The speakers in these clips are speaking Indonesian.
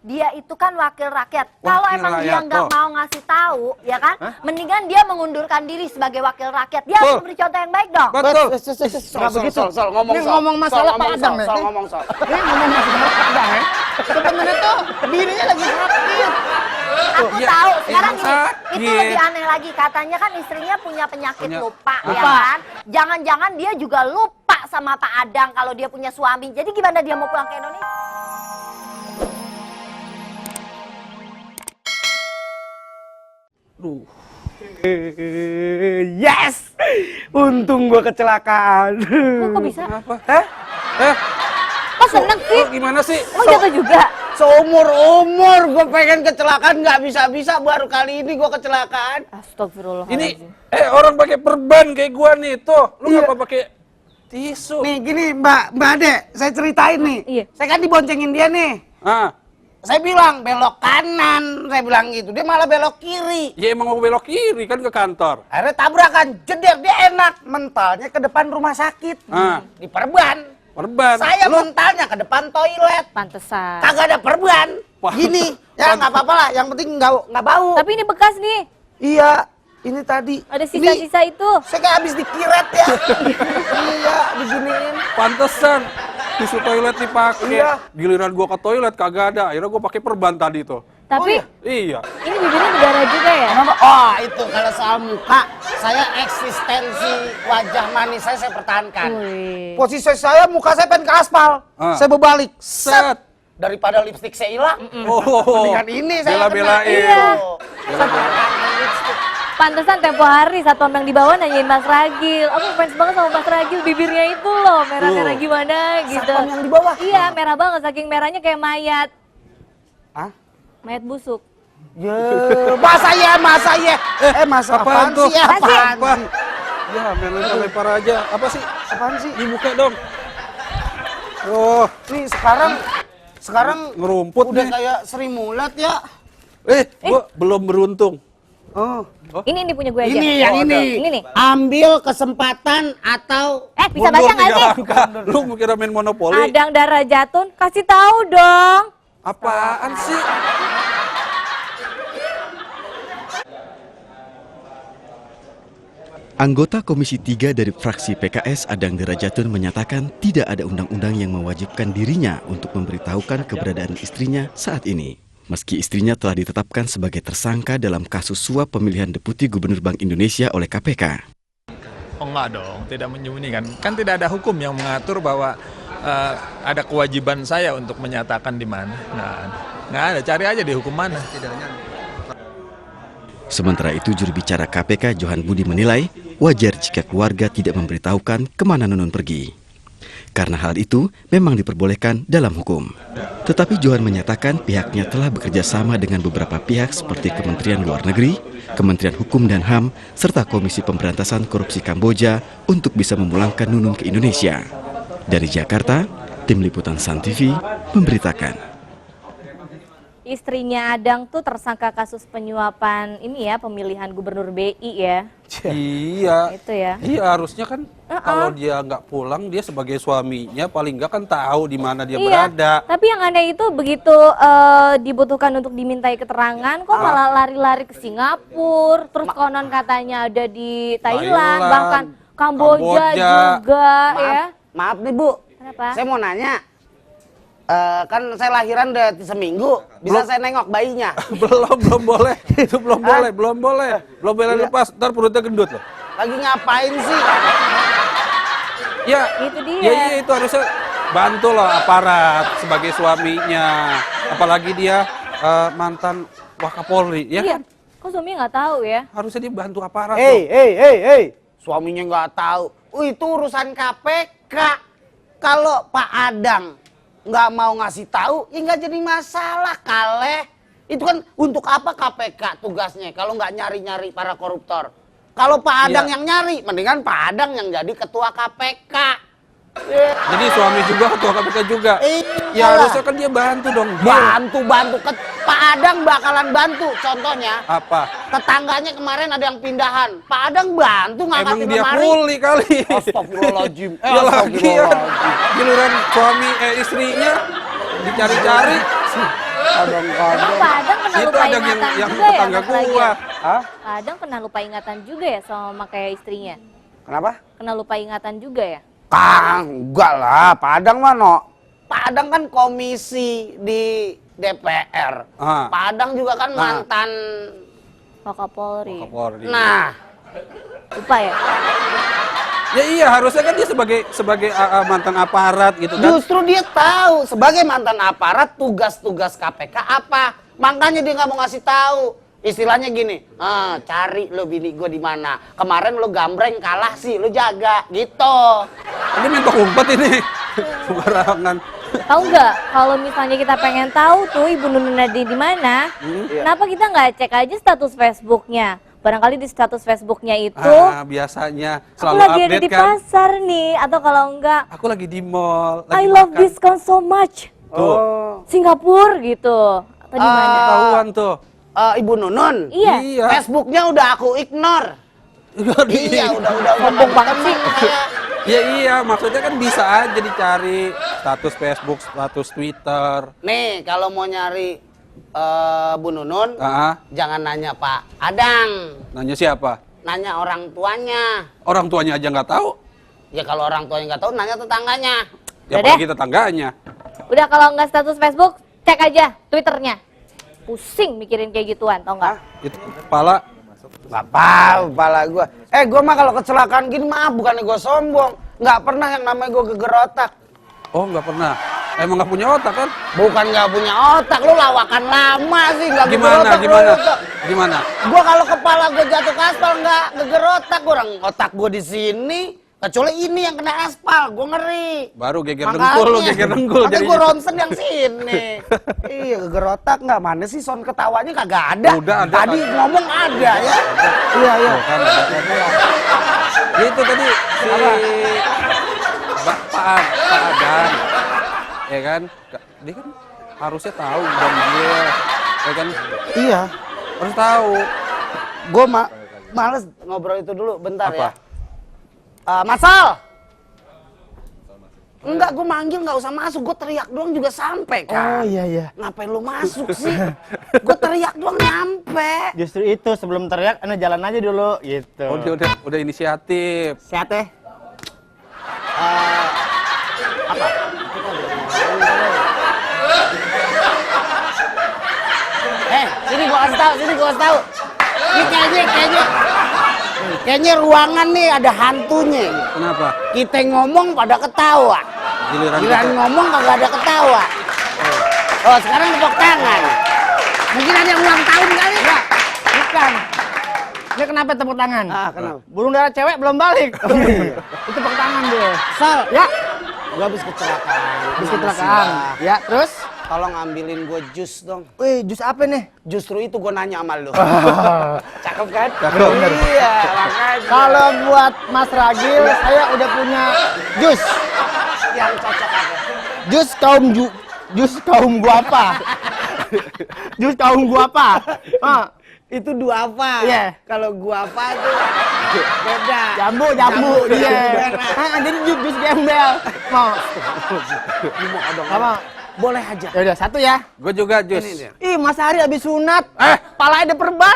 Dia itu kan wakil rakyat. Kalau emang dia nggak mau ngasih tahu, ya kan? Mendingan dia mengundurkan diri sebagai wakil rakyat. Dia harus memberi contoh yang baik dong. Betul. Nggak begitu. Ngomong masalah Pak Adang ya. Ngomong masalah Pak Adang ya. Sebenarnya tuh dirinya lagi sakit. Aku tahu. Sekarang ini, itu lebih aneh lagi. Katanya kan istrinya punya penyakit lupa, ya kan? Jangan-jangan dia juga lupa sama Pak Adang kalau dia punya suami. Jadi gimana dia mau pulang ke Indonesia? Yes! Untung gua kecelakaan. Kok bisa? Kenapa? Kok seneng sih? Gimana sih? Oh jatuh juga? Seumur-umur gua pengen kecelakaan nggak bisa-bisa, baru kali ini gua kecelakaan. Astagfirullahaladzim. Ini orang pakai perban kayak gua nih tuh. Lu ngapa pakai tisu? Nih gini Mbak Ade, saya ceritain nih. Iya. Saya kan diboncengin dia nih. Saya bilang belok kanan, saya bilang gitu. Dia malah belok kiri. Ya emang mau belok kiri kan ke kantor. Akhirnya tabrakan, jeder, dia enak. Mentalnya ke depan rumah sakit. Di perban. Saya mentalnya ke depan toilet. Pantesan. Kagak ada perban. Gini, ya nggak apa-apa lah. Yang penting nggak bau. Tapi ini bekas nih. Iya, ini tadi. Ada sisa-sisa itu. Saya kayak habis dikiret ya. Iya, diginiin. Pantesan tisu toilet dipakai. Iya. Giliran gua ke toilet kagak ada. Akhirnya gua pakai perban tadi tuh. Tapi Iya. ini bibirnya berdarah juga ya? Kenapa? Oh, itu kalau soal muka, saya eksistensi wajah manis saya pertahankan. Posisi saya, muka saya pengen ke aspal. Saya berbalik. Set. Daripada lipstik saya hilang. Mendingan ini saya bela-belain. Iya. Pantesan tempo hari saat Pambang di bawah nanyain Mas Ragil. Aku fans banget sama Mas Ragil, bibirnya itu loh merah-merah gimana gitu. Satpam yang di bawah? Iya, merah banget, saking merahnya kayak mayat. Hah? Mayat busuk. Masa ya? Masa apaan tuh? sih? Apaan? Ya, menurut lempar aja. Apa sih? Apaan sih? Di muka dong. Oh, Nih sekarang ngerumput udah nih. kayak Sri Mulat ya. Gua belum beruntung. Oh. Ini punya gue aja. Ini yang ini. Ini nih. Ambil kesempatan atau Bisa baca nggak sih? Lu kira main monopoli? Adang Dara Jatun, kasih tahu dong. Apaan sih? Anggota Komisi 3 dari fraksi PKS Adang Derajatun menyatakan tidak ada undang-undang yang mewajibkan dirinya untuk memberitahukan keberadaan istrinya saat ini. Meski istrinya telah ditetapkan sebagai tersangka dalam kasus suap pemilihan Deputi Gubernur Bank Indonesia oleh KPK. Oh enggak dong, tidak menyembunyikan. Kan tidak ada hukum yang mengatur bahwa ada kewajiban saya untuk menyatakan di mana. Nggak ada, cari aja di hukum mana. Sementara itu juru bicara KPK Johan Budi menilai wajar jika keluarga tidak memberitahukan kemana Nunun pergi. Karena hal itu memang diperbolehkan dalam hukum. Tetapi Johan menyatakan pihaknya telah bekerja sama dengan beberapa pihak seperti Kementerian Luar Negeri, Kementerian Hukum dan HAM, serta Komisi Pemberantasan Korupsi Kamboja untuk bisa memulangkan Nunun ke Indonesia. Dari Jakarta, Tim Liputan Sun TV memberitakan. Istrinya Adang tuh tersangka kasus penyuapan ini ya, pemilihan gubernur BI ya. Iya. Itu ya. Iya, harusnya kan kalau dia nggak pulang, dia sebagai suaminya paling nggak kan tahu di mana dia berada. Tapi yang aneh itu begitu dibutuhkan untuk dimintai keterangan, kok malah lari-lari ke Singapura, terus konon katanya ada di Thailand, bahkan Kamboja juga ya. Maaf nih Bu, Kenapa? saya mau nanya. Kan saya lahiran udah seminggu, bisa saya nengok bayinya? belum boleh. Itu belum boleh. Belum boleh lepas, ntar perutnya gendut loh. Lagi ngapain sih? Ya, Itu dia. Ya, itu harusnya bantu loh aparat sebagai suaminya. Apalagi dia mantan Wakapolri, ya Iya. kan? Kok suaminya nggak tahu ya? Harusnya dia bantu aparat. Hey, suaminya nggak tahu. Itu urusan KPK. Kalau Pak Adang nggak mau ngasih tahu, ya nggak jadi masalah, Kaleh. Itu kan untuk apa KPK tugasnya kalau nggak nyari-nyari para koruptor? Kalau Pak Adang yang nyari, mendingan Pak Adang yang jadi ketua KPK. Jadi suami juga ketua KPK juga. Ya harusnya kan dia bantu dong. Bantu. Pak Adang bakalan bantu. Contohnya, Apa? tetangganya kemarin ada yang pindahan. Pak Adang bantu Emang ngangkatin dia lemari. kuli kali. Astagfirullahaladzim. Ya lagi ya. Giliran suami istrinya dicari-cari. Emang Pak Adang pernah Itu lupa ada ingatan yang juga ya tetangga sama lagi gua. ya? Hah? Pak Adang pernah lupa ingatan juga ya sama kayak istrinya? Kenapa? Pernah lupa ingatan juga ya? Enggak lah, Padang mah no. Padang kan komisi di DPR. Ah. Padang juga kan mantan. Wakapolri. Kapolri. Nah, Lupa ya? Ya iya, harusnya kan dia sebagai mantan aparat gitu kan. justru dia tahu sebagai mantan aparat tugas-tugas KPK apa. Makanya dia nggak mau ngasih tahu. Istilahnya gini, cari lo bini gue di mana. Kemarin lo gambreng kalah sih, lo jaga gitu. Ini mentok umpet ini. Sembarangan. Tahu nggak? Kalau misalnya kita pengen tahu tuh Ibu Nunun Nadi di mana, kenapa kita nggak cek aja status Facebooknya? Barangkali di status Facebooknya itu, Biasanya aku selalu lagi ada update di kan. pasar nih, atau kalau enggak, Aku lagi di mall, I lagi love makan. discount so much, Tuh, Singapura gitu. Atau di mana? ketahuan tuh. Ibu Nunun, Iya. Facebooknya udah aku ignore. Iya, udah Sombong banget sih. saya. Ya iya, maksudnya kan bisa aja dicari status Facebook, status Twitter. Nih, kalau mau nyari Bu Nunun, Ah, jangan nanya Pak Adang, nanya siapa? nanya orang tuanya. Orang tuanya aja nggak tahu. Ya kalau orang tuanya nggak tahu, nanya tetangganya. Ya Udah apalagi tetangganya. Udah kalau nggak status Facebook, cek aja Twitternya. Pusing mikirin kayak gituan, tau nggak? Itu kepala. Nggak tahu, kepala gua. Gua mah kalau kecelakaan gini maaf, bukannya gua sombong. Nggak pernah yang namanya gua geger otak. Oh nggak pernah. Emang nggak punya otak kan? Bukan nggak punya otak, lu lawakan lama sih, nggak geger Gimana? otak. Gimana? Lu. Gimana? Gua kalau kepala gua jatuh ke aspal nggak geger otak, orang otak gua di sini. Kecuali ini yang kena aspal, gua ngeri. Baru geger dengkul lu, geger dengkul Makanya jadinya. gua ronsen yang sini. Iya, geger otak nggak, mana sih sound ketawanya kagak ada. Udah ada, Tadi kan. ngomong ada ya. Iya, iya. Oh, kan, itu tadi si Pak Adang, ya kan? Dia kan harusnya tahu dan dia, ya kan? Iya. Harus tahu. Gua males ngobrol itu dulu bentar Apa? ya. Masal. Enggak, gue manggil nggak usah masuk, gue teriak doang juga sampai kan. Oh iya. Ngapain lu masuk sih? Gue teriak doang nyampe. Justru itu sebelum teriak, anda jalan aja dulu gitu. Oh, dia udah inisiatif. Sehat ya? Apa? Sini gua kasih tahu. Ini kayaknya ruangan nih ada hantunya. Kenapa? Kita ngomong pada ketawa. Giliran Giliran kita. ngomong kagak ada ketawa. Oh, sekarang tepuk tangan. Mungkin ada yang ulang tahun kali ya? Bukan. Ini kenapa tepuk tangan? Kenapa? Burung dara cewek belum balik. Itu tepuk tangan dia. Sal, Ya, gua habis kecelakaan. habis kecelakaan. Ya, terus? Tolong ambilin gua jus dong. Wih, jus apa nih? Justru itu gua nanya sama lu. Cakep kan? Cakep. Iya, makanya. Kalau buat Mas Ragil, saya udah punya jus. Yang cocok apa? Jus kaum guapa. Jus kaum guapa. Itu dua apa? Iya. Kalau gua apa tuh beda. Jambu, Jambu iya. merah. Jadi jus gembel. Mau? Apa? Boleh aja. Ya udah, satu ya. Gue juga jus. Ini dia. Ih, Mas Hari habis sunat. Palanya ada perban.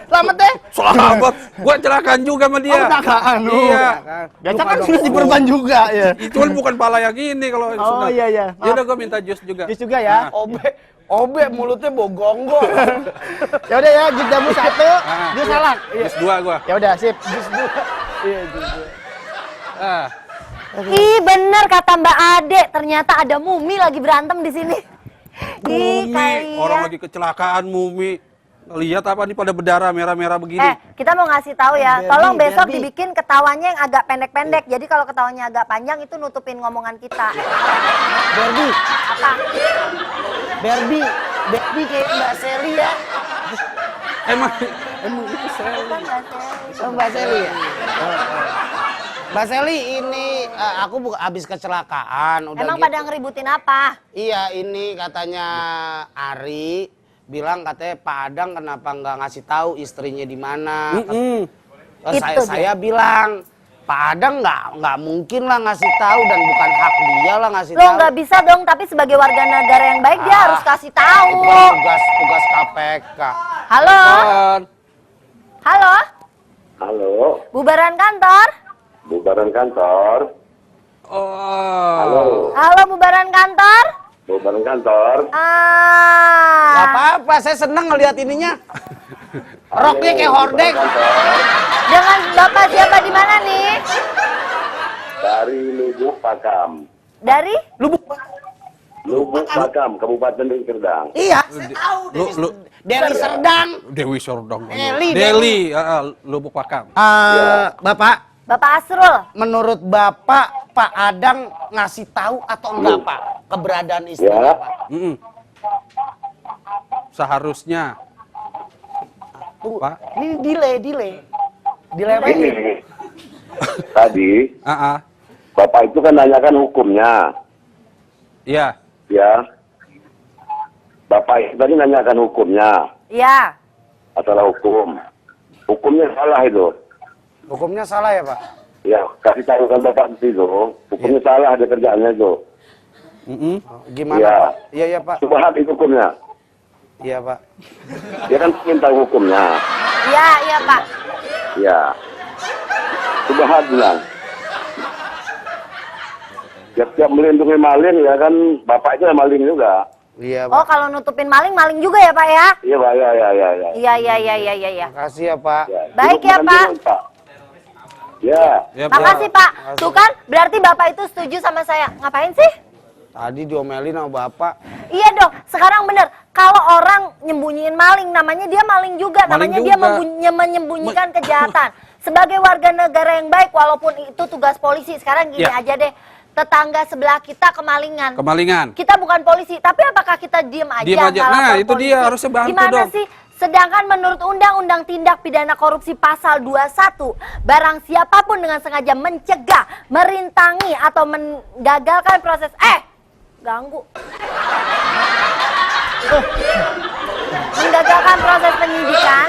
Selamat deh. Selamat. Gue celakaan juga sama dia. Oh, kecelakaan. Iya. Biasa kan sunat di perban juga ya. Itu kan bukan pala yang ini kalau Oh, sunat. iya. Ya Maaf. udah gue minta jus juga. Jus juga ya. Obe mulutnya bogonggong. Ya udah ya, jus jambu satu, jus salak. Jus dua gue. Ya udah, sip. Ah. Ih bener kata Mbak Ade, ternyata ada Mumi lagi berantem di sini. Ih Mumi, orang kalian. lagi kecelakaan Mumi. Lihat apa nih pada berdarah merah-merah begini. Kita mau ngasih tahu ya, Derby, tolong besok derby. dibikin ketawanya yang agak pendek-pendek. Jadi kalau ketawanya agak panjang itu nutupin ngomongan kita. Derby, Apa? Derby kayak Mbak Seli ya. Emang itu sel. Kan Mbak Seli. Oh, Mbak Seli ya. Mbak Seli ini aku habis kecelakaan. Emang gitu. pada ngeributin apa? Iya, ini katanya Ari bilang katanya Pak Adang kenapa nggak ngasih tahu istrinya di mana. Mm-mm. Saya Itu dia. bilang Pak Adang nggak mungkin lah ngasih tahu dan bukan hak dia lah ngasih Lo tahu. nggak bisa dong, tapi sebagai warga negara yang baik dia harus kasih tahu. Itu kan tugas KPK. Halo, Kan. halo, Halo, bubaran kantor. bubaran kantor. Oh. Halo, bubaran kantor. Bubaran kantor. Gak apa-apa, saya seneng ngeliat ininya. Roknya kayak hordeng. Dengan Bapak siapa di mana nih? Dari Lubuk Pakam. Dari? Lubuk. Lubuk Pakam, Kabupaten Deli Serdang. Iya, saya tahu. Deli Serdang. Dewi Serdang. Deli. Lubuk Pakam. Bapak, Bapak Asrul. menurut Bapak, Pak Adang ngasih tahu atau enggak Pak keberadaan istri Ya. Bapak? Seharusnya. Tunggu, Pak. ini delay. Ini tadi Ah, Bapak itu kan nanyakan hukumnya, iya. ya. Bapak itu tadi nanyakan hukumnya, Ya. masalah hukum. Hukumnya salah itu. Hukumnya salah ya Pak? Ya, kasih tahu kan Bapak di situ. Hukumnya salah ada kerjaannya itu. Gimana Iya. Pak? Iya Pak. Subhat itu hukumnya. Iya Pak. Dia kan minta hukumnya. Iya, iya Pak. Ya. Subhat bilang. Tiap-tiap melindungi maling ya kan Bapak itu maling juga. Iya Oh, Pak. kalau nutupin maling juga ya Pak ya? Iya Pak, ya. Iya. Makasih ya Pak. Ya. Baik Duduk ya, makan Pak. dulu, Pak. Ya. Ya, Makasih Pak. Tuh kan, berarti Bapak itu setuju sama saya. Ngapain sih? Tadi diomelin sama Bapak. Iya dong, sekarang bener. Kalau orang nyembunyiin maling, namanya dia maling juga. Maling Namanya dia juga. menyembunyikan kejahatan. Sebagai warga negara yang baik, walaupun itu tugas polisi. Sekarang gini Ya. aja deh. Tetangga sebelah kita kemalingan. Kemalingan. Kita bukan polisi, tapi apakah kita diem aja? Diem aja. nggak Nah, lapor itu dia, polisi? harusnya bantu Gimana dong. sih? Sedangkan menurut Undang-Undang Tindak Pidana Korupsi Pasal 21, barang siapapun dengan sengaja mencegah, merintangi, atau menggagalkan proses ganggu. Menggagalkan proses penyidikan,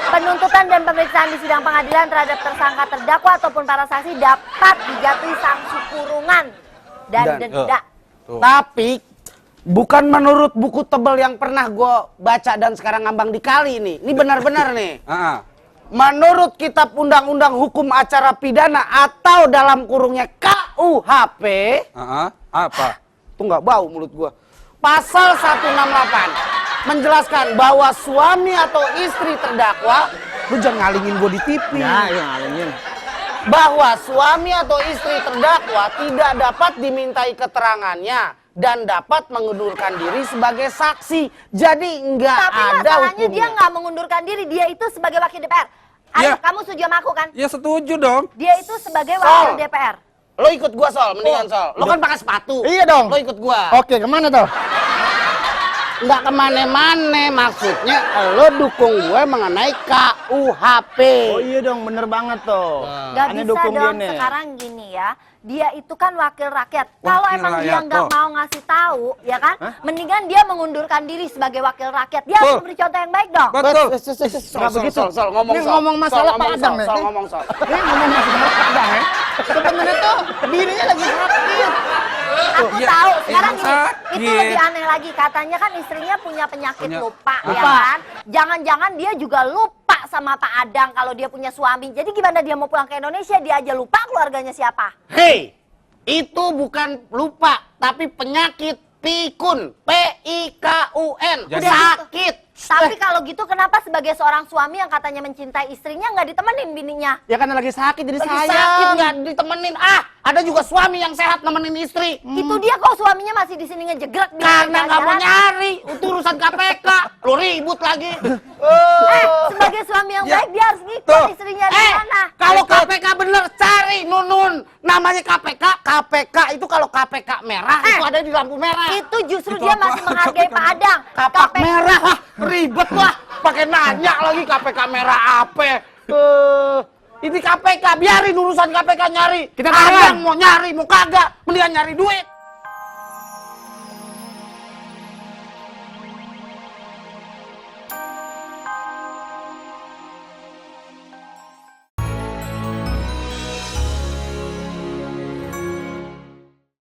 penuntutan dan pemeriksaan di sidang pengadilan terhadap tersangka terdakwa ataupun para saksi dapat dijatuhi sanksi kurungan dan denda. Tapi bukan menurut buku tebal yang pernah gue baca dan sekarang ngambang di kali ini. Ini benar-benar nih. Menurut kitab undang-undang hukum acara pidana atau dalam kurungnya KUHP. Apa? Tuh nggak bau mulut gue. Pasal 168 menjelaskan bahwa suami atau istri terdakwa, lu jangan ngalingin gue di TV. Ya, ngalingin. Bahwa suami atau istri terdakwa tidak dapat dimintai keterangannya dan dapat mengundurkan diri sebagai saksi. Jadi nggak Tapi ada masalahnya hukumnya. dia nggak mengundurkan diri, dia itu sebagai wakil DPR. Ayo, Ya. kamu setuju sama aku kan? Ya setuju dong. Dia itu sebagai wakil Sol. DPR. Lo ikut gua Sol, mendingan Sol. Lo kan pakai sepatu. Iya dong. Lo ikut gua. Oke, kemana tuh? Nggak kemana-mana, maksudnya lo dukung gue mengenai KUHP. Oh iya dong, bener banget tuh. Gak Aneh bisa dukung dia dong nih. sekarang gini ya. Dia itu kan wakil rakyat. Kalau Wakil emang dia rakyat, nggak toh. mau ngasih tahu, ya kan? Mendingan dia mengundurkan diri sebagai wakil rakyat. Dia harus Betul. memberi contoh yang baik dong. Betul. Nggak begitu. Sol, ngomong Ini Sol. ngomong masalah Sol, Pak ngomong, Adang Sol. nih. Sol, ngomong Sol. Ini ngomong masalah Pak Adang ya. Sebenarnya tuh dirinya lagi sakit. Aku Iya, tahu. iya, Sekarang gini, sakit. itu lebih aneh lagi. Katanya kan istrinya punya penyakit Punya- lupa, ya Lupa. kan? Jangan-jangan dia juga lupa sama Pak Adang kalau dia punya suami. Jadi gimana dia mau pulang ke Indonesia, dia aja lupa keluarganya siapa? Hei, itu bukan lupa, tapi penyakit pikun. PIKUN. Jadi- Sakit. Tapi kalau gitu kenapa sebagai seorang suami yang katanya mencintai istrinya nggak ditemenin bininya? Ya karena lagi sakit jadi Lagi sayang. sakit nggak ditemenin. Ada juga suami yang sehat nemenin istri. Itu dia kok suaminya masih di sini ngejegrek. bilang Karena nggak mau jalan-jalan. nyari. Itu urusan KPK. Lo ribut lagi. Sebagai suami yang Ya. baik dia harus ngikut Tuh. istrinya di mana. Kalau KPK bener cari Nunun. Namanya KPK. KPK itu kalau KPK merah itu ada di lampu merah. Itu justru Itu dia apa? masih menghargai Pak Adang. Kapak merah. Ribet lah. Pakai nanya lagi KPK merah apa. Ini KPK. Biarin urusan KPK nyari. Kita Ada tangan. yang mau nyari, mau kagak. Mendingan nyari duit.